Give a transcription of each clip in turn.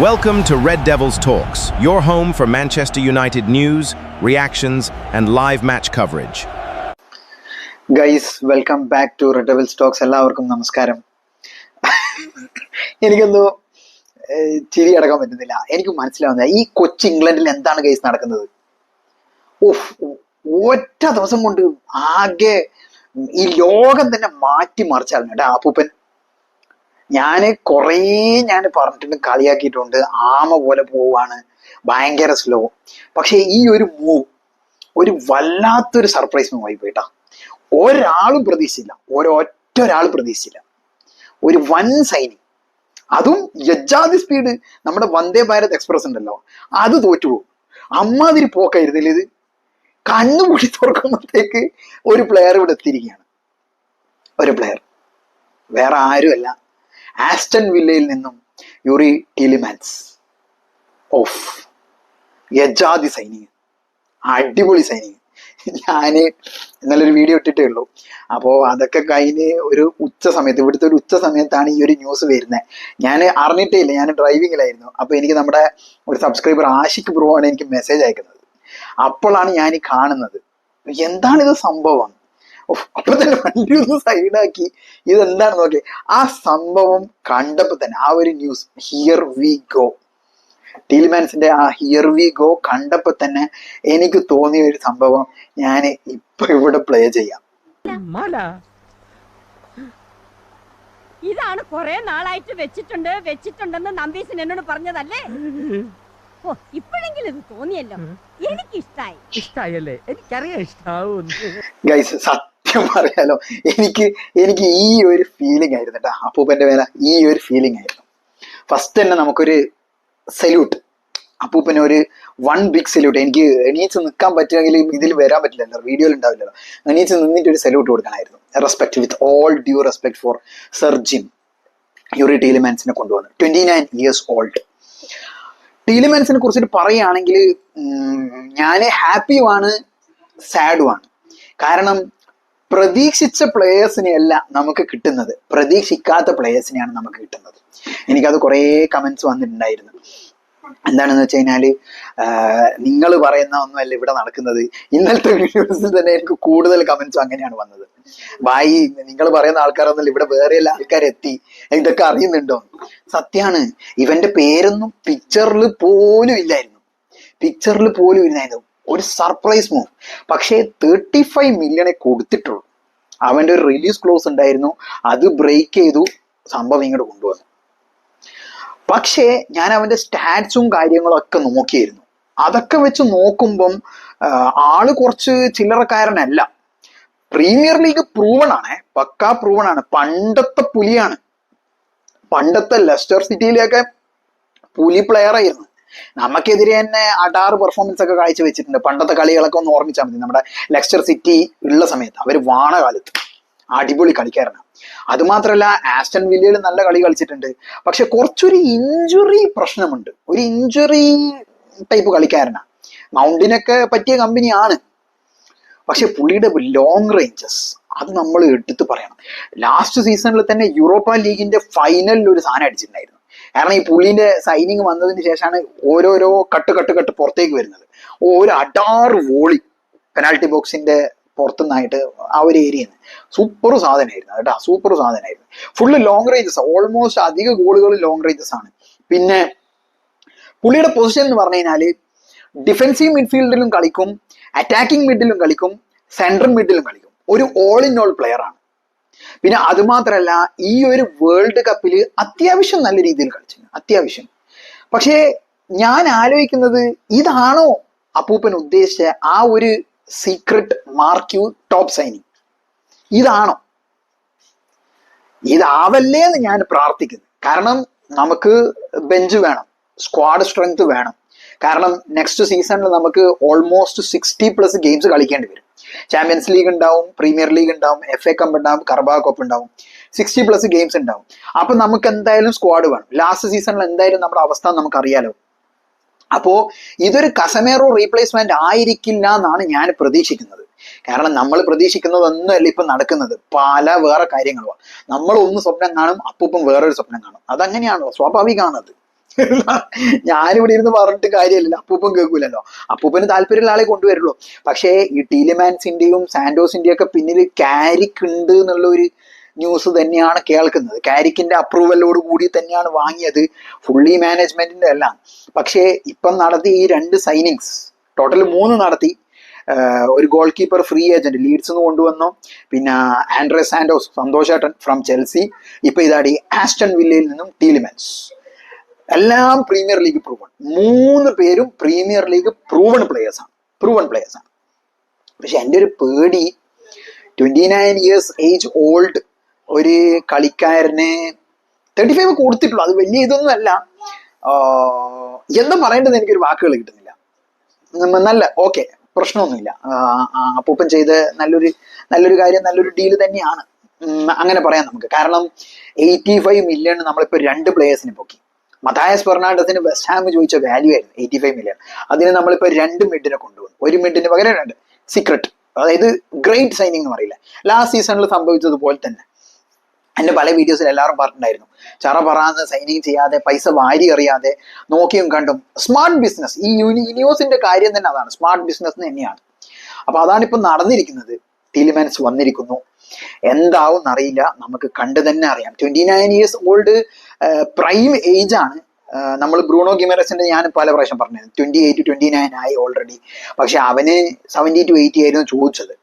Welcome to Red Devils Talks, your home for Manchester United news, reactions, and live match coverage. Guys welcome back to Red Devils Talks. എല്ലാവർക്കും നമസ്കാരം. എനിക്കൊന്നു ചിരി അടക്കാൻ പറ്റുന്നില്ല. എനിക്ക് മനസ്സിലാവുന്നില്ല ഈ കൊച്ചു ഇംഗ്ലണ്ടിൽ എന്താണ് ഗൈസ് നടക്കുന്നത്. ഒറ്റ ദിവസം കൊണ്ട് ആകെ ഈ ലോകം തന്നെ മാറ്റിമറിച്ചാണ് കേട്ടോ അപ്പൂപ്പൻ. ഞാൻ പറഞ്ഞിട്ടുണ്ട്, കളിയാക്കിയിട്ടുണ്ട്, ആമ പോലെ പോവാണ്, ഭയങ്കര സ്ലോ. പക്ഷെ ഈ ഒരു മൂവ് ഒരു വല്ലാത്തൊരു സർപ്രൈസ് മൂവ് ആയി പോയിട്ടാ. ഒരാളും പ്രതീക്ഷിച്ചില്ല, ഒരാൾ പ്രതീക്ഷിച്ചില്ല. ഒരു വൻ സൈനിങ്, അതും യജാതി സ്പീഡ്. നമ്മുടെ വന്ദേ ഭാരത് എക്സ്പ്രസ് ഉണ്ടല്ലോ, അത് തോറ്റുപോകും. അമ്മാതിരി പോക്കായിരുന്നില്ല ഇത്. കണ്ണുപൂടി തുറക്കുമ്പോഴത്തേക്ക് ഒരു പ്ലെയർ ഇവിടെ എത്തിയിരിക്കുകയാണ്. ഒരു പ്ലെയർ വേറെ ആരുമല്ല, ആസ്റ്റൺ വില്ലയിൽ നിന്നും യൂറി ടീലിമാൻസ്. ഓഫ്, യജാതി സൈനിങ്, അടിപൊളി സൈനിങ്. ഞാൻ ഇന്നലെ ഒരു വീഡിയോ ഇട്ടിട്ടേ ഉള്ളൂ. അപ്പോൾ അതൊക്കെ കഴിഞ്ഞ് ഒരു ഉച്ച സമയത്ത്, ഇവിടുത്തെ ഒരു ഉച്ച സമയത്താണ് ഈ ഒരു ന്യൂസ് വരുന്നത്. ഞാൻ അറിഞ്ഞിട്ടേ ഇല്ല, ഞാൻ ഡ്രൈവിങ്ങിലായിരുന്നു. അപ്പോൾ എനിക്ക് നമ്മുടെ ഒരു സബ്സ്ക്രൈബർ ആഷിഖ് ബ്രോ ആണ് എനിക്ക് മെസ്സേജ് അയക്കുന്നത്. അപ്പോഴാണ് ഞാൻ ഈ കാണുന്നത്. എന്താണിത് സംഭവം? അപ്പൊ തന്നെ വണ്ടി ഒന്ന് സൈഡാക്കി ഇതെന്താണ് നോക്കി. ആ സംഭവം കണ്ടപ്പോ തന്നെ ആ ഒരു ന്യൂസ്, ഹിയർ വി ഗോ, ടീൽമാൻസിന്റെ ആ ഹിയർ വി ഗോ കണ്ടപ്പോ തന്നെ എനിക്ക് തോന്നിയ ഒരു സംഭവം ഞാൻ ഇപ്പൊ ഇവിടെ പ്ലേ ചെയ്യാം. ഇതാണ് കുറെ നാളായിട്ട് വെച്ചിട്ടുണ്ടെന്ന് നമ്പീസൻ എന്നോട് പറഞ്ഞതല്ലേ. ഓ, ഇപ്പോഴെങ്കിലും ഇത് തോന്നിയല്ലോ. എനിക്ക് ഇഷ്ടായല്ലേ? എനിക്കറിയാം ഇഷ്ടാവും. ഗൈസ് സത്യം പറയാലോ, എനിക്ക് ഈ ഒരു ഫീലിംഗ് ആയിരുന്നു കേട്ടോ അപ്പൂപ്പന്റെ മേലെ. ഈ ഒരു ഫീലിംഗ് ആയിരുന്നു. ഫസ്റ്റ് തന്നെ നമുക്കൊരു സല്യൂട്ട്, അപ്പൂപ്പന് ഒരു വൺ ബിഗ് സല്യൂട്ട്. എനിക്ക് എണീച്ച് നിൽക്കാൻ പറ്റുമെങ്കിൽ ഇതിൽ വരാൻ പറ്റില്ലല്ലോ, വീഡിയോയിൽ ഉണ്ടാവില്ലല്ലോ. എണീച്ച് നിന്നിട്ട് ഒരു സല്യൂട്ട് കൊടുക്കണമായിരുന്നു. Respect, with all due respect for sir Jim Youri ടീലിമാൻസിനെ കൊണ്ടുവന്നു. 29 years old. ടീലിമാൻസിനെ കുറിച്ചിട്ട് പറയുകയാണെങ്കിൽ ഞാൻ ഹാപ്പിയുമാണ്, സാഡുമാണ്. കാരണം പ്രതീക്ഷിച്ച പ്ലേയേഴ്സിനെയല്ല നമുക്ക് കിട്ടുന്നത്, പ്രതീക്ഷിക്കാത്ത പ്ലേയേഴ്സിനെയാണ് നമുക്ക് കിട്ടുന്നത്. എനിക്കത് കുറേ കമന്റ്സ് വന്നിട്ടുണ്ടായിരുന്നു. എന്താണെന്ന് വെച്ച് കഴിഞ്ഞാല്, നിങ്ങൾ പറയുന്ന ഒന്നുമല്ല ഇവിടെ നടക്കുന്നത്. ഇന്നലത്തെ വീഡിയോസിൽ തന്നെ എനിക്ക് കൂടുതൽ കമന്റ്സും അങ്ങനെയാണ് വന്നത്. ഭായി, നിങ്ങൾ പറയുന്ന ആൾക്കാരൊന്നുമല്ല, ഇവിടെ വേറെ എല്ലാ ആൾക്കാരെത്തി, ഇതൊക്കെ അറിയുന്നുണ്ടോ? സത്യമാണ്, ഇവന്റെ പേരൊന്നും പിക്ചറിൽ പോലും ഇല്ലായിരുന്നു. ഒരു സർപ്രൈസ് മൂവ്. പക്ഷേ 35 million കൊടുത്തിട്ടുള്ളൂ. അവന്റെ ഒരു റിലീസ് ക്ലോസ് ഉണ്ടായിരുന്നു, അത് ബ്രേക്ക് ചെയ്തു, സംഭവം ഇങ്ങോട്ട് കൊണ്ടുവന്നു. പക്ഷേ ഞാൻ അവന്റെ സ്റ്റാറ്റ്സും കാര്യങ്ങളും ഒക്കെ നോക്കിയിരുന്നു. അതൊക്കെ വെച്ച് നോക്കുമ്പം ആള് കുറച്ച് ചില്ലറക്കാരനല്ല. പ്രീമിയർ ലീഗ് പ്രൂവൺ ആണ്, പക്കാ പ്രൂവൺ ആണ്. പണ്ടത്തെ പുലിയാണ്. പണ്ടത്തെ ലെസ്റ്റർ സിറ്റിയിലൊക്കെ പുലി പ്ലെയർ ആയിരുന്നു. നമുക്കെതിരെ തന്നെ അടാറ് പെർഫോമൻസ് ഒക്കെ കാഴ്ച വെച്ചിട്ടുണ്ട്. പണ്ടത്തെ കളികളൊക്കെ ഒന്ന് ഓർമ്മിച്ചാൽ മതി. നമ്മുടെ ലെസ്റ്റർ സിറ്റി ഉള്ള സമയത്ത് അവർ വാണകാലത്ത് അടിപൊളി കളിക്കാരനാണ്. അതുമാത്രമല്ല ആസ്റ്റൺ വില്ലയിൽ നല്ല കളി കളിച്ചിട്ടുണ്ട്. പക്ഷെ കുറച്ചൊരു ഇഞ്ചുറി പ്രശ്നമുണ്ട്. ഒരു ഇഞ്ചുറി ടൈപ്പ് കളിക്കാരനാണ്. മൗണ്ടിനൊക്കെ പറ്റിയ കമ്പനിയാണ്. പക്ഷെ പുള്ളിയുടെ ലോങ് റേഞ്ചസ് അത് നമ്മൾ എടുത്ത് പറയണം. ലാസ്റ്റ് സീസണിൽ തന്നെ യൂറോപ്പ ലീഗിന്റെ ഫൈനലിൽ ഒരു സാധനം അടിച്ചിട്ടുണ്ടായിരുന്നു. കാരണം ഈ പുള്ളിന്റെ സൈനിങ് വന്നതിന് ശേഷമാണ് ഓരോരോ കട്ട് പുറത്തേക്ക് വരുന്നത്. ഒരു അടാറ് വോളി പെനാൽറ്റി ബോക്സിന്റെ പുറത്തുനിന്നായിട്ട് ആ ഒരു ഏരിയയിൽ നിന്ന് സൂപ്പർ സാധനമായിരുന്നു കേട്ടോ, സൂപ്പർ സാധനമായിരുന്നു. ഫുള്ള് ലോങ് റേഞ്ചസ്, ഓൾമോസ്റ്റ് അധിക ഗോളുകൾ ലോങ് റേഞ്ചസ് ആണ്. പിന്നെ പുള്ളിയുടെ പൊസിഷൻ എന്ന് പറഞ്ഞു കഴിഞ്ഞാല് ഡിഫെൻസീവ് മിഡ്ഫീൽഡിലും കളിക്കും, അറ്റാക്കിംഗ് മിഡിലും കളിക്കും, സെൻട്രൽ മിഡിലും കളിക്കും. ഒരു ഓൾ ഇൻ ഓൾ പ്ലെയർ ആണ്. പിന്നെ അതുമാത്രമല്ല ഈ ഒരു വേൾഡ് കപ്പിൽ അത്യാവശ്യം നല്ല രീതിയിൽ കളിച്ചു, അത്യാവശ്യം. പക്ഷേ ഞാൻ ആലോചിക്കുന്നത്, ഇതാണോ അപ്പൂപ്പൻ ഉദ്ദേശിച്ച ആ ഒരു സീക്രട്ട് മാർക്യൂ ടോപ്പ് സൈനിങ്? ഇതാണോ? ഇതാവല്ലേ എന്ന് ഞാൻ പ്രാർത്ഥിക്കുന്നു. കാരണം നമുക്ക് ബെഞ്ച് വേണം, സ്ക്വാഡ് സ്ട്രെങ്ത് വേണം. കാരണം നെക്സ്റ്റ് സീസണിൽ നമുക്ക് ഓൾമോസ്റ്റ് 60+ ഗെയിംസ് കളിക്കേണ്ടി വരും. ചാമ്പ്യൻസ് ലീഗ് ഉണ്ടാവും, പ്രീമിയർ ലീഗ് ഉണ്ടാവും, FA കപ്പ് ഉണ്ടാവും, കർബാ കപ്പ് ഉണ്ടാവും, 60+ ഗെയിംസ് ഉണ്ടാവും. അപ്പൊ നമുക്ക് എന്തായാലും സ്ക്വാഡ് വേണം. ലാസ്റ്റ് സീസണിൽ എന്തായാലും നമ്മുടെ അവസ്ഥ നമുക്കറിയാലോ. അപ്പോ ഇതൊരു കസമേറോ റീപ്ലേസ്മെന്റ് ആയിരിക്കില്ല എന്നാണ് ഞാൻ പ്രതീക്ഷിക്കുന്നത്. കാരണം നമ്മൾ പ്രതീക്ഷിക്കുന്നതൊന്നുമല്ല ഇപ്പൊ നടക്കുന്നത്, പല വേറെ കാര്യങ്ങളുമാണ്. നമ്മൾ ഒന്ന് സ്വപ്നം കാണും, അപ്പൂപ്പം വേറൊരു സ്വപ്നം കാണും. അതങ്ങനെയാണല്ലോ, സ്വാഭാവികമാണത്. ഞാനിവിടെ ഇരുന്ന് പറഞ്ഞിട്ട് കാര്യമില്ലല്ലോ, അപ്പൂപ്പൻ കേൾക്കൂലല്ലോ. അപ്പൂപ്പന് താല്പര്യമുള്ള ആളെ കൊണ്ടുവരുള്ളൂ. പക്ഷേ ഈ ടീലിമാൻസിന്റെയും സാന്റോസിന്റെയും ഒക്കെ പിന്നിൽ കാരിക്ക് ഉണ്ട് എന്നുള്ള ഒരു ന്യൂസ് തന്നെയാണ് കേൾക്കുന്നത്. കാരിക്കിന്റെ അപ്രൂവലോട് കൂടി തന്നെയാണ് വാങ്ങിയത്, ഫുള്ളി മാനേജ്മെന്റിന്റെ അല്ല. പക്ഷേ ഇപ്പം നടത്തിയ ഈ 2 സൈനിങ്സ്, ടോട്ടൽ 3 നടത്തി. ഒരു goalkeeper free agent Leeds നിന്ന് കൊണ്ടുവന്നു, പിന്നെ ആൻഡ്രേ സാന്റോസ് സന്തോഷേട്ടൻ ഫ്രം ചെൽസി, ഇപ്പൊ ഇതാടി ആസ്റ്റൺ വില്ലയിൽ നിന്നും ടീലിമാൻസ്. എല്ലാം പ്രീമിയർ ലീഗ് പ്രൂവൺ. 3 പേരും പ്രീമിയർ ലീഗ് പ്രൂവൺ പ്ലേയേഴ്സ് ആണ്. പക്ഷെ എൻ്റെ ഒരു പേടി 29 years ഏജ് ഓൾഡ് ഒരു കളിക്കാരന് 35 കൊടുത്തിട്ടുള്ളൂ. അത് വലിയ ഇതൊന്നും അല്ല. എന്താ പറയേണ്ടത്, എനിക്കൊരു വാക്കുകൾ കിട്ടുന്നില്ല. നല്ല ഓക്കെ, പ്രശ്നമൊന്നുമില്ല. അപ്പൂപ്പൻ ചെയ്ത് നല്ലൊരു കാര്യം, നല്ലൊരു ഡീല് തന്നെയാണ്, അങ്ങനെ പറയാം നമുക്ക്. കാരണം 85 million നമ്മളിപ്പോൾ 2 പ്ലേയേഴ്സിന് പൊക്കി. മഥായസ് ഫെർണാണ്ടസിന് വെസ്റ്റ് ഹാം ചോദിച്ച വാല്യൂ ആയിരുന്നു 85 million. അതിന് നമ്മളിപ്പോൾ 2 മിഡിനെ കൊണ്ടുവന്നു. 1 മിഡിന് പകരം 2 സീക്രട്ട്. അതായത് ഗ്രേറ്റ് സൈനിങ് എന്ന് പറയില്ല, ലാസ്റ്റ് സീസണിൽ സംഭവിച്ചതുപോലെ തന്നെ. എൻ്റെ പല വീഡിയോസിൽ എല്ലാവരും പറഞ്ഞിട്ടുണ്ടായിരുന്നു, ചറ പറയാതെ സൈനിങ് ചെയ്യാതെ, പൈസ വാരി അറിയാതെ, നോക്കിയും കണ്ടും സ്മാർട്ട് ബിസിനസ്. ഈ യൂനിവേഴ്സിന്റെ കാര്യം തന്നെ അതാണ്, സ്മാർട്ട് ബിസിനസ് തന്നെയാണ്. അപ്പൊ അതാണിപ്പോൾ നടന്നിരിക്കുന്നത്. ടീലിമാൻസ് വന്നിരിക്കുന്നു. എന്താവും എന്നറിയില്ല, നമുക്ക് കണ്ടു തന്നെ അറിയാം. 29 years ഓൾഡ് പ്രൈം ഏജ് ആണ്. നമ്മൾ ബ്രൂണോ ഗിമറസിന്റെ ഞാൻ പല പ്രാവശ്യം പറഞ്ഞത് 28 29 ആയി ഓൾറെഡി. പക്ഷെ അവന് 70 to 80 ആയിരുന്നു ചോദിച്ചത്.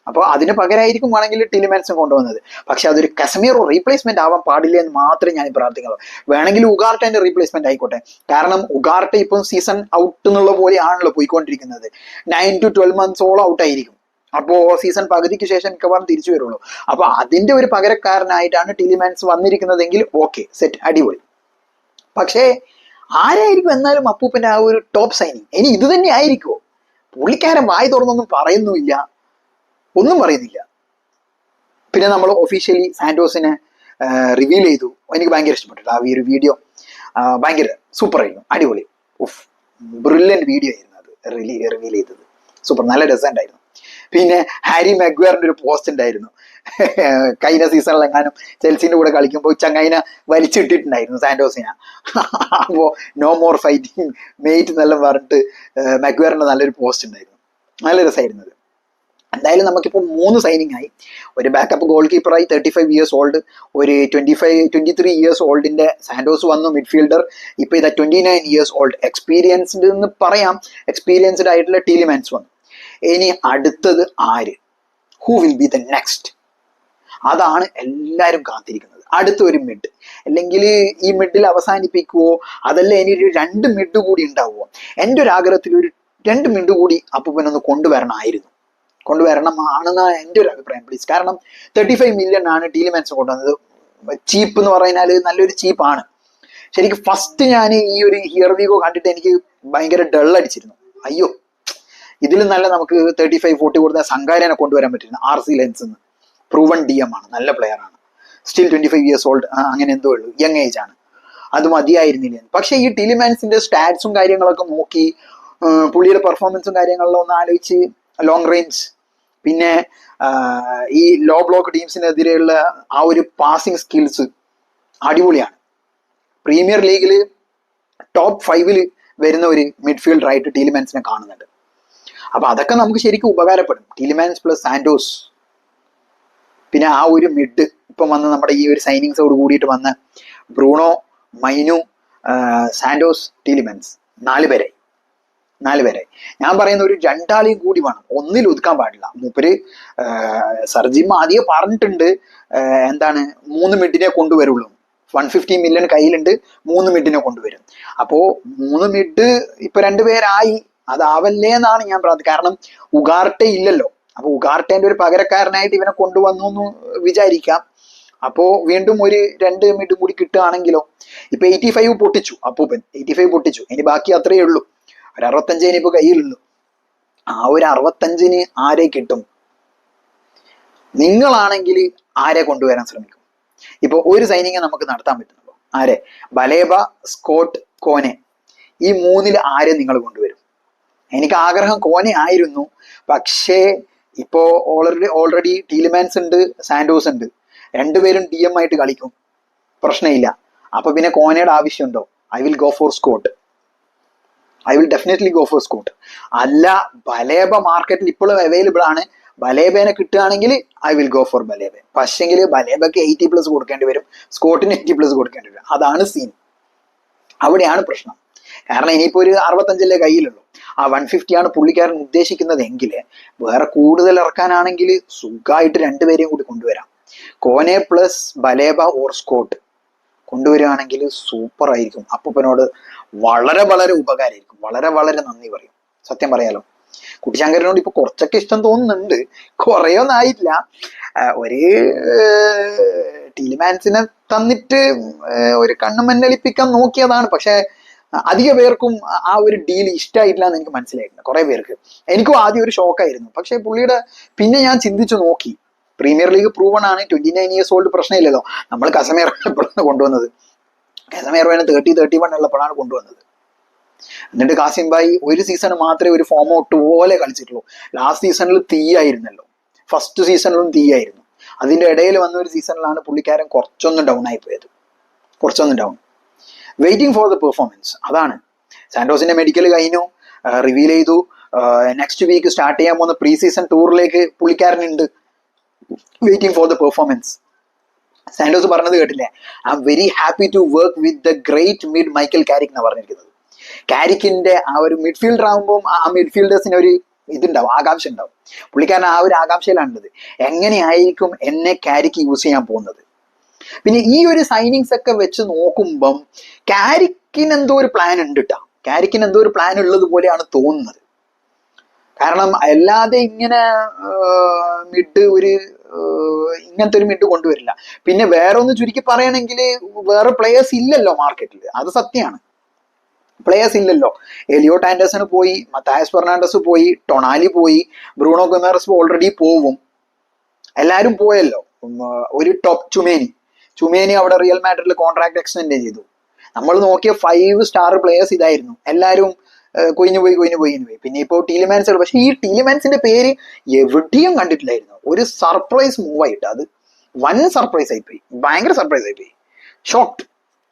അപ്പോൾ അതിന് പകരമായിരിക്കും വേണമെങ്കിൽ ടീലിമാൻസും കൊണ്ടുവന്നത്. പക്ഷെ അതൊരു കസമീറോ റീപ്ലേസ്മെന്റ് ആവാൻ പാടില്ല എന്ന് മാത്രമേ ഞാൻ പ്രാർത്ഥിക്കുള്ളൂ. വേണമെങ്കിൽ ഉഗാർട്ടന്റെ റീപ്ലേസ്മെന്റ് ആയിക്കോട്ടെ. കാരണം ഉഗാർട്ട ഇപ്പം സീസൺ ഔട്ട് എന്നുള്ള പോലെയാണല്ലോ പോയിക്കൊണ്ടിരിക്കുന്നത്. 9 to 12 months ഔട്ടായിരിക്കും. അപ്പോ സീസൺ പകുതിക്ക് ശേഷം മിക്കവാറും തിരിച്ചു വരുള്ളൂ. അപ്പൊ അതിന്റെ ഒരു പകരക്കാരനായിട്ടാണ് ടീലിമാൻസ് വന്നിരിക്കുന്നതെങ്കിൽ ഓക്കെ, സെറ്റ്, അടിപൊളി. പക്ഷേ ആരായിരിക്കും എന്നാലും അപ്പൂപ്പന്റെ ആ ഒരു ടോപ്പ് സൈനിങ്? ഇനി ഇത് തന്നെ ആയിരിക്കുമോ? പുള്ളിക്കാരൻ വായി തുറന്നൊന്നും പറയുന്നില്ല, ഒന്നും പറയുന്നില്ല. പിന്നെ നമ്മൾ ഒഫീഷ്യലി സാന്റോസിനെ റിവീൽ ചെയ്തു. എനിക്ക് ഭയങ്കര ഇഷ്ടപ്പെട്ടു ആ ഒരു വീഡിയോ. ഭയങ്കര സൂപ്പർ ആയിരുന്നു, അടിപൊളി, ബ്രില്യൻറ്റ് വീഡിയോ ആയിരുന്നു അത് റിവീൽ ചെയ്തത്. സൂപ്പർ, നല്ല ഡെസന്റ് ആയിരുന്നു. പിന്നെ ഹാരി മാഗ്വയറിന്റെ ഒരു പോസ്റ്റ് ഉണ്ടായിരുന്നു, കഴിഞ്ഞ സീസണിൽ എങ്ങാനും ചെൽസിന്റെ കൂടെ കളിക്കുമ്പോൾ ചങ്ങായിനെ വലിച്ചിട്ടിട്ടുണ്ടായിരുന്നു സാന്റോസിനെ. അപ്പോൾ നോ മോർ ഫൈറ്റിംഗ് മെയ്റ്റ് എന്നെല്ലാം പറഞ്ഞിട്ട് മാഗ്വയറിന്റെ നല്ലൊരു പോസ്റ്റ് ഉണ്ടായിരുന്നു, നല്ല രസമായിരുന്നത്. എന്തായാലും നമുക്കിപ്പോൾ 3 സൈനിങ് ആയി. ഒരു ബാക്കപ്പ് ഗോൾ കീപ്പറായി 35 years ഓൾഡ്, ഒരു 23 years ഓൾഡിന്റെ സാന്റോസ് വന്നു മിഡ്ഫീൽഡർ. ഇപ്പൊ ഇതാ 29 years ഓൾഡ് എക്സ്പീരിയൻസ്ഡ് എന്ന് പറയാം, എക്സ്പീരിയൻസ്ഡ് ആയിട്ടുള്ള ടീലിമാൻസ് വന്നു. ഇനി അടുത്തത് ആര്? Who will be the next? അതാണ് എല്ലാവരും കാത്തിരിക്കുന്നത്. അടുത്ത ഒരു മിഡ്, അല്ലെങ്കിൽ ഈ മിഡിൽ അവസാനിപ്പിക്കുവോ, അതല്ല ഇനി ഒരു 2 മിഡ് കൂടി ഉണ്ടാവുമോ? എൻ്റെ ഒരു ആഗ്രഹത്തിൽ ഒരു 2 മിഡ് കൂടി അപ്പൂപ്പനൊന്ന് കൊണ്ടുവരണമാണെന്നാണ് എൻ്റെ ഒരു അഭിപ്രായം, പ്ലീസ്. കാരണം 35 million ആണ് ടീലിമാൻസ് കൊണ്ടുവന്നത്. ചീപ്പ് എന്ന് പറഞ്ഞാൽ നല്ലൊരു ചീപ്പാണ് ശരിക്കും. ഫസ്റ്റ് ഞാൻ ഈ ഒരു ഹിയർ വീഗോ കണ്ടിട്ട് എനിക്ക് ഭയങ്കര ഡള്ളടിച്ചിരുന്നു. അയ്യോ, ഇതിലും നല്ല നമുക്ക് 35-40 കൊടുത്ത സംഘാരനെ കൊണ്ടുവരാൻ പറ്റില്ല. RC ലെൻസ് എന്ന് പ്രൂവൺ DM ആണ്, നല്ല പ്ലെയർ ആണ്, സ്റ്റിൽ 25 years ഓൾഡ്, അങ്ങനെ എന്തോ ഉള്ളൂ, യങ് ഏജ് ആണ്, അത് മതിയായിരുന്നില്ല. പക്ഷെ ഈ ടീലിമാൻസിന്റെ സ്റ്റാറ്റ്സും കാര്യങ്ങളൊക്കെ നോക്കി, പുള്ളിയുടെ പെർഫോമൻസും കാര്യങ്ങളിലും ഒന്ന് ആലോചിച്ച്, ലോങ് റേഞ്ച്, പിന്നെ ഈ ലോ ബ്ലോക്ക് ടീംസിനെതിരെയുള്ള ആ ഒരു പാസിംഗ് സ്കിൽസ് അടിപൊളിയാണ്. പ്രീമിയർ ലീഗിൽ ടോപ്പ് 5 വരുന്ന ഒരു മിഡ്ഫീൽഡർ ആയിട്ട് ടീലിമാൻസിനെ കാണുന്നുണ്ട്. അപ്പൊ അതൊക്കെ നമുക്ക് ശരിക്കും ഉപകാരപ്പെടും. ടീലിമാൻസ് പ്ലസ് സാന്റോസ്, പിന്നെ ആ ഒരു മിഡ് ഇപ്പം വന്ന് നമ്മുടെ ഈ ഒരു സൈനിങ്സോട് കൂടിയിട്ട് വന്ന ബ്രൂണോ, മൈനു, സാന്റോസ്, ടീലിമാൻസ്, 4 പേരായി. ഞാൻ പറയുന്ന ഒരു 2 ആളെയും കൂടി വേണം, ഒന്നിൽ ഒതുക്കാൻ പാടില്ല. മൂപ്പര് സർജിമ ആദ്യം പറഞ്ഞിട്ടുണ്ട്, എന്താണ് 3 മിഡിനെ കൊണ്ടുവരുള്ളൂ, 150 million കയ്യിലുണ്ട്, 3 മിഡിനെ കൊണ്ടുവരും. അപ്പോൾ 3 മിഡ് ഇപ്പൊ 2 പേരായി, അതാവല്ലേ എന്നാണ് ഞാൻ പ്രാർത്ഥിക്കുന്നത്. കാരണം ഉഗാർട്ടെ ഇല്ലല്ലോ, അപ്പൊ ഉഗാർട്ടേന്റെ ഒരു പകരക്കാരനായിട്ട് ഇവനെ കൊണ്ടുവന്നു എന്ന് വിചാരിക്കാം. അപ്പോ വീണ്ടും ഒരു 2 മിഡ് കൂടി കിട്ടുകയാണെങ്കിലോ. ഇപ്പൊ 85 പൊട്ടിച്ചു അപ്പൂപ്പൻ, 85 പൊട്ടിച്ചു, ഇനി ബാക്കി അത്രയേ ഉള്ളൂ. ഒരു 65 ഇപ്പൊ കയ്യിലുള്ളൂ. ആ ഒരു 65 ആരെ കിട്ടും? നിങ്ങളാണെങ്കിൽ ആരെ കൊണ്ടുവരാൻ ശ്രമിക്കും? ഇപ്പൊ ഒരു സൈനിങ് നമുക്ക് നടത്താൻ പറ്റുന്നുള്ളൂ. ആരെ? ബലേബ, സ്കോട്ട്, കോനെ, ഈ 3 ആരെ നിങ്ങൾ കൊണ്ടുവരും? എനിക്ക് ആഗ്രഹം കോനെ ആയിരുന്നു. പക്ഷേ ഇപ്പോ ഓൾറെഡി ടീലിമാൻസ് ഉണ്ട്, സാന്റോസ് ഉണ്ട്, 2 പേരും DM ആയിട്ട് കളിക്കും, പ്രശ്നമില്ല. അപ്പൊ പിന്നെ കോനയുടെ ആവശ്യമുണ്ടോ? I will go for Scott. I will definitely go for Scott. അല്ല, ബലേബ മാർക്കറ്റിൽ ഇപ്പോഴും അവൈലബിൾ ആണ്, ബലേബേനെ കിട്ടുകയാണെങ്കിൽ ഐ വിൽ ഗോ ഫോർ ബലേബെ. പക്ഷെങ്കിൽ ബലേബയ്ക്ക് 80+ കൊടുക്കേണ്ടി വരും, സ്കോട്ടിന് 80+ കൊടുക്കേണ്ടി വരും. അതാണ് സീൻ, അവിടെയാണ് പ്രശ്നം. കാരണം ഇനിയിപ്പോൾ ഒരു 65 കയ്യിലുള്ളൂ, ആ 150 ആണ് പുള്ളിക്കാരൻ ഉദ്ദേശിക്കുന്നത് എങ്കിൽ വേറെ കൂടുതൽ ഇറക്കാനാണെങ്കിൽ സുഖമായിട്ട് രണ്ടുപേരെയും കൂടി കൊണ്ടുവരാം. Kone plus Baleba or Scott കൊണ്ടുവരികയാണെങ്കിൽ സൂപ്പർ ആയിരിക്കും. അപ്പൂപ്പനോട് വളരെ വളരെ ഉപകാരമായിരിക്കും, വളരെ വളരെ നന്ദി പറയും. സത്യം പറയാലോ, കുട്ടിശങ്കരനോട് ഇപ്പൊ കുറച്ചൊക്കെ ഇഷ്ടം തോന്നുന്നുണ്ട്, കുറേയൊന്നും ആയിട്ടില്ല. ഒരു ടീൽമാൻസിനെ തന്നിട്ട് ഒരു കണ്ണു മഞ്ഞളിപ്പിക്കാൻ നോക്കിയതാണ്. പക്ഷെ അധിക പേർക്കും ആ ഒരു ഡീൽ ഇഷ്ടമായിട്ടില്ല എന്ന് എനിക്ക് മനസ്സിലായിട്ടുണ്ട്, കുറെ പേർക്ക്. എനിക്കും ആദ്യം ഒരു ഷോക്കായിരുന്നു. പക്ഷെ പുള്ളിയുടെ പിന്നെ ഞാൻ ചിന്തിച്ചു നോക്കി, പ്രീമിയർ ലീഗ് പ്രൂവൺ ആണ്, 29 years old, പ്രശ്നമില്ലല്ലോ. നമ്മൾ കസമേറോനെ എപ്പോഴാണ് കൊണ്ടുവന്നത്? കസമേറോനെ 30-31 ഉള്ളപ്പോഴാണ് കൊണ്ടുവന്നത്. എന്നിട്ട് കാസിം ഭായി ഒരു സീസൺ മാത്രമേ ഒരു ഫോം ഔട്ട് പോലെ കളിച്ചിട്ടുള്ളൂ. ലാസ്റ്റ് സീസണിൽ തീയായിരുന്നല്ലോ, ഫസ്റ്റ് സീസണിലും തീയായിരുന്നു. അതിന്റെ ഇടയിൽ വന്ന ഒരു സീസണിലാണ് പുള്ളിക്കാരൻ കുറച്ചൊന്നും ഡൗൺ ആയി പോയത്, കുറച്ചൊന്നും down. Waiting for the performance, അതാണ്. സാന്റോസിന്റെ മെഡിക്കൽ കഴിഞ്ഞു, റിവീൽ ചെയ്തു. നെക്സ്റ്റ് വീക്ക് സ്റ്റാർട്ട് ചെയ്യാൻ പോകുന്ന പ്രീ സീസൺ ടൂറിലേക്ക് പുള്ളിക്കാരനുണ്ട്. Waiting for the performance. Santos പറഞ്ഞത് കേട്ടില്ലേ? I'm very happy to work with the great mid Michael Carrick എന്നാണ് പറഞ്ഞിരിക്കുന്നത്. കാരിക്കിന്റെ ആ ഒരു മിഡ്ഫീൽഡർ ആകുമ്പോൾ ആ മിഡ്ഫീൽഡേഴ്സിന് ഒരു ഇതുണ്ടാവും, ആകാംക്ഷ ഉണ്ടാവും. പുള്ളിക്കാരൻ ആ ഒരു ആകാംക്ഷയിലാണുള്ളത്, എങ്ങനെയായിരിക്കും എന്നെ കാരിക്ക് യൂസ് ചെയ്യാൻ പോകുന്നത്. പിന്നെ ഈ ഒരു സൈനിങ്സ് ഒക്കെ വെച്ച് നോക്കുമ്പം കാരിക്കിന് എന്തോ ഒരു പ്ലാൻ ഉണ്ട് കേട്ടോ, കാരിക്കിന് എന്തോ ഒരു പ്ലാൻ ഉള്ളത് പോലെയാണ് തോന്നുന്നത്. കാരണം അല്ലാതെ ഇങ്ങനെ മിഡ് ഒരു ഇങ്ങനത്തെ ഒരു മിഡ് കൊണ്ടുവരില്ല. പിന്നെ വേറെ ഒന്ന് ചുരുക്കി പറയണമെങ്കിൽ വേറെ പ്ലെയേഴ്സ് ഇല്ലല്ലോ മാർക്കറ്റിൽ, അത് സത്യമാണ്. പ്ലെയേഴ്സ് ഇല്ലല്ലോ. എലിയോട്ട് ആൻഡേഴ്സൺ പോയി, മത്തായസ് ഫെർണാണ്ടസ് പോയി, ടൊണാലി പോയി, ബ്രൂണോ ഗൊമേറസ് ഓൾറെഡി പോവും, എല്ലാവരും പോയല്ലോ. ഒരു ടോപ്പ് ചുമേനി അവിടെ റിയൽ മാഡ്രിഡിൽ കോൺട്രാക്ട് എക്സ്റ്റെൻഡ് ചെയ്തു. നമ്മൾ നോക്കിയ 5 star പ്ലെയേഴ്സ് ഇതായിരുന്നു, എല്ലാവരും കൊയിഞ്ഞു പോയി. പിന്നെ ഇപ്പോൾ ടീലിമാൻസ്. പക്ഷെ ഈ ടീലിമാൻസിന്റെ പേര് എവിടെയും കണ്ടിട്ടില്ലായിരുന്നു. ഒരു സർപ്രൈസ് മൂവ് ആയിട്ട്, അത് വൻ സർപ്രൈസ് ആയിപ്പോയി, ഭയങ്കര സർപ്രൈസ് ആയിപ്പോയി. ഷോക്ക്ഡ്,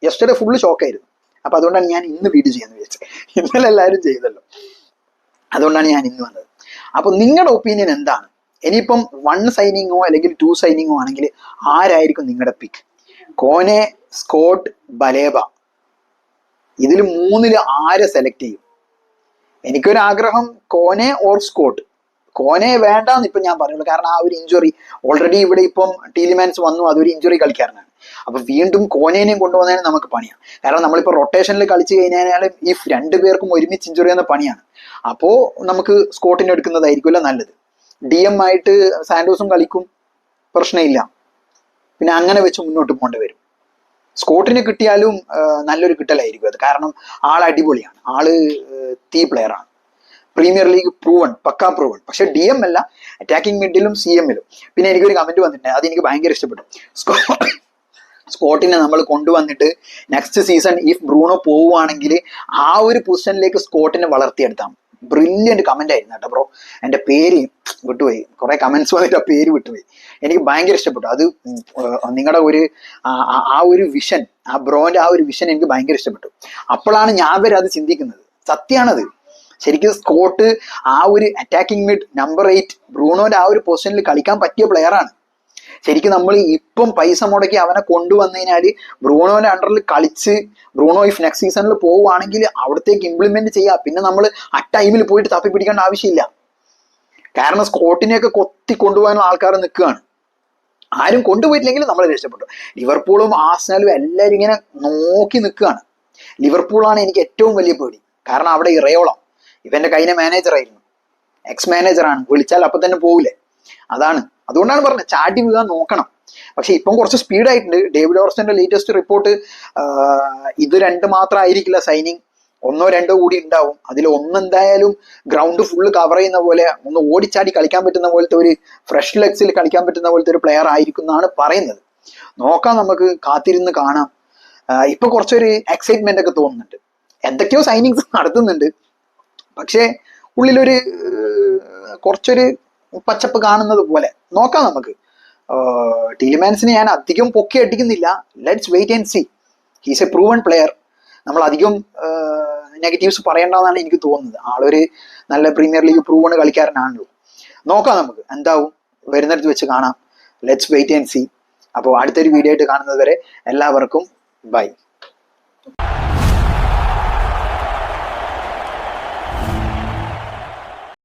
യെസ്റ്റർഡേ ഫുള്ള് ഷോക്കായിരുന്നു. അപ്പൊ അതുകൊണ്ടാണ് ഞാൻ ഇന്ന് വീഡിയോ ചെയ്യാന്ന് വിചാരിച്ചത്. ഇന്നലെ എല്ലാവരും ചെയ്തല്ലോ, അതുകൊണ്ടാണ് ഞാൻ ഇന്ന് വന്നത്. അപ്പൊ നിങ്ങളുടെ ഒപ്പീനിയൻ എന്താണ്? ഇനിയിപ്പം 1 സൈനിങ്ങോ അല്ലെങ്കിൽ 2 സൈനിങ്ങോ ആണെങ്കിൽ ആരായിരിക്കും നിങ്ങളുടെ പിക്ക്? കോനെ, സ്കോട്ട്, ബലേബ, ഇതിൽ 3-ൽ ആരെ സെലക്ട് ചെയ്യും? എനിക്കൊരാഗ്രഹം കോനെ ഓർ സ്കോട്ട്. കോനെ വേണ്ടാന്ന് ഇപ്പം ഞാൻ പറയുള്ളൂ, കാരണം ആ ഒരു ഇഞ്ചുറി ഓൾറെഡി ഇവിടെ ഇപ്പം ടീലിമാൻസ് വന്നു, അതൊരു ഇഞ്ചുറി കളിക്കാരനാണ്. അപ്പൊ വീണ്ടും കോനേനെയും കൊണ്ടുപോകുന്നതിന് നമുക്ക് പണിയാണ്. കാരണം നമ്മളിപ്പോൾ റൊട്ടേഷനിൽ കളിച്ചു കഴിഞ്ഞാൽ ഈ 2 പേർക്കും ഒരുമിച്ച് ഇഞ്ചുറി എന്ന പണിയാണ്. അപ്പോൾ നമുക്ക് സ്കോട്ടിനെ എടുക്കുന്നതായിരിക്കുമല്ലോ നല്ലത്. DM ആയിട്ട് സാന്റോസും കളിക്കും, പ്രശ്നമില്ല. പിന്നെ അങ്ങനെ വെച്ച് മുന്നോട്ട് പോകേണ്ടി വരും. സ്കോട്ടിന് കിട്ടിയാലും നല്ലൊരു കിട്ടലായിരിക്കും അത്, കാരണം ആൾ അടിപൊളിയാണ്, ആള് തീ പ്ലെയറാണ്, പ്രീമിയർ ലീഗ് പ്രൂവൺ, പക്കാ പ്രൂവൺ. പക്ഷെ DM അല്ല, അറ്റാക്കിംഗ് മിഡിലും CM-ലും. പിന്നെ എനിക്കൊരു കമന്റ് വന്നിട്ടുണ്ട്, അത് എനിക്ക് ഭയങ്കര ഇഷ്ടപ്പെട്ടു. സ്കോട്ടിനെ നമ്മൾ കൊണ്ടുവന്നിട്ട് നെക്സ്റ്റ് സീസൺ ഇഫ് ബ്രൂണോ പോവുകയാണെങ്കിൽ ആ ഒരു പൊസിഷനിലേക്ക് സ്കോട്ടിനെ വളർത്തിയെടുത്താം. ബ്രില്യൻറ്റ് കമന്റ് ആയിരുന്നു കേട്ടോ ബ്രോ. എൻ്റെ പേര് വിട്ടുപോയി, കുറെ കമന്റ്സ് വന്നിട്ട് ആ പേര് വിട്ടുപോയി. എനിക്ക് ഭയങ്കര ഇഷ്ടപ്പെട്ടു അത്. നിങ്ങളുടെ ഒരു ആ ഒരു വിഷൻ, ആ ബ്രോന്റെ ആ ഒരു വിഷൻ എനിക്ക് ഭയങ്കര ഇഷ്ടപ്പെട്ടു. അപ്പോഴാണ് ഞാൻ വരെ അത് ചിന്തിക്കുന്നത്. സത്യമാണത്. ശരിക്കും സ്കോട്ട് ആ ഒരു അറ്റാക്കിംഗ് മിഡ് നമ്പർ 8 ബ്രൂണോന്റെ ആ ഒരു പൊസിഷനിൽ കളിക്കാൻ പറ്റിയ പ്ലെയറാണ്. ശരിക്കും നമ്മൾ ഇപ്പം പൈസ മുടക്കി അവനെ കൊണ്ടുവന്നതിനാൽ ബ്രൂണോന്റെ അണ്ടറിൽ കളിച്ച് ബ്രൂണോ ഇഫ് നെക്സ്റ്റ് സീസണിൽ പോവുകയാണെങ്കിൽ അവിടത്തേക്ക് ഇംപ്ലിമെന്റ് ചെയ്യാം. പിന്നെ നമ്മൾ ആ ടൈമിൽ പോയിട്ട് തപ്പി പിടിക്കേണ്ട ആവശ്യമില്ല. കാരണം സ്കോട്ടിനെയൊക്കെ കൊത്തി കൊണ്ടുപോകാനുള്ള ആൾക്കാർ നിൽക്കുകയാണ്. ആരും കൊണ്ടുപോയിട്ടില്ലെങ്കിൽ നമ്മൾ രക്ഷപ്പെട്ടു. ലിവർപൂളും ആർസണലും എല്ലാവരും ഇങ്ങനെ നോക്കി നിൽക്കുകയാണ്. ലിവർപൂളാണ് എനിക്ക് ഏറ്റവും വലിയ പേടി. കാരണം അവിടെ ഇറയോളം ഇവന്റെ കൈയിലെ മാനേജറായിരുന്നു, എക്സ് മാനേജറാണ്, വിളിച്ചാൽ അപ്പൊ തന്നെ പോവില്ലേ. അതാണ്, അതുകൊണ്ടാണ് പറഞ്ഞത് ചാടി വീഴാൻ നോക്കണം. പക്ഷെ ഇപ്പം കുറച്ച് സ്പീഡായിട്ടുണ്ട്. ഡേവിഡ് ഓർസ്റ്റന്റെ ലേറ്റസ്റ്റ് റിപ്പോർട്ട് ഇത് 2 മാത്രമായിരിക്കില്ല സൈനിങ്, 1-2 കൂടി ഉണ്ടാവും. അതിൽ എന്തായാലും ഗ്രൗണ്ട് ഫുള്ള് കവർ ചെയ്യുന്ന പോലെ, ഒന്ന് ഓടിച്ചാടി കളിക്കാൻ പറ്റുന്ന പോലത്തെ ഒരു ഫ്രഷ് ലെഗ്സിൽ കളിക്കാൻ പറ്റുന്ന പോലത്തെ ഒരു പ്ലെയർ ആയിരിക്കും എന്നാണ് പറയുന്നത്. നോക്കാം, നമുക്ക് കാത്തിരുന്ന് കാണാം. ഇപ്പൊ കുറച്ചൊരു എക്സൈറ്റ്മെന്റ് ഒക്കെ തോന്നുന്നുണ്ട്. എന്തൊക്കെയോ സൈനിങ്സ് നടത്തുന്നുണ്ട്, പക്ഷേ ഉള്ളിലൊരു കുറച്ചൊരു പച്ചപ്പ് കാണുന്നത് പോലെ. നോക്കാം നമുക്ക്. ടീലിമാൻസിനെ ഞാൻ അധികം പൊക്കി അടിക്കുന്നില്ല. Let's wait and see. He's a proven player. നമ്മൾ അധികം നെഗറ്റീവ്സ് പറയേണ്ടതെന്നാണ് എനിക്ക് തോന്നുന്നത്. ആളൊരു നല്ല പ്രീമിയർ ലീഗ് പ്രൂവണ് കളിക്കാരനാണല്ലോ. നോക്കാം, നമുക്ക് എന്താവും വരുന്നിടത്ത് വെച്ച് കാണാം. Let's wait and see. അപ്പോൾ അടുത്തൊരു വീഡിയോ ആയിട്ട് കാണുന്നത് വരെ എല്ലാവർക്കും ബൈ.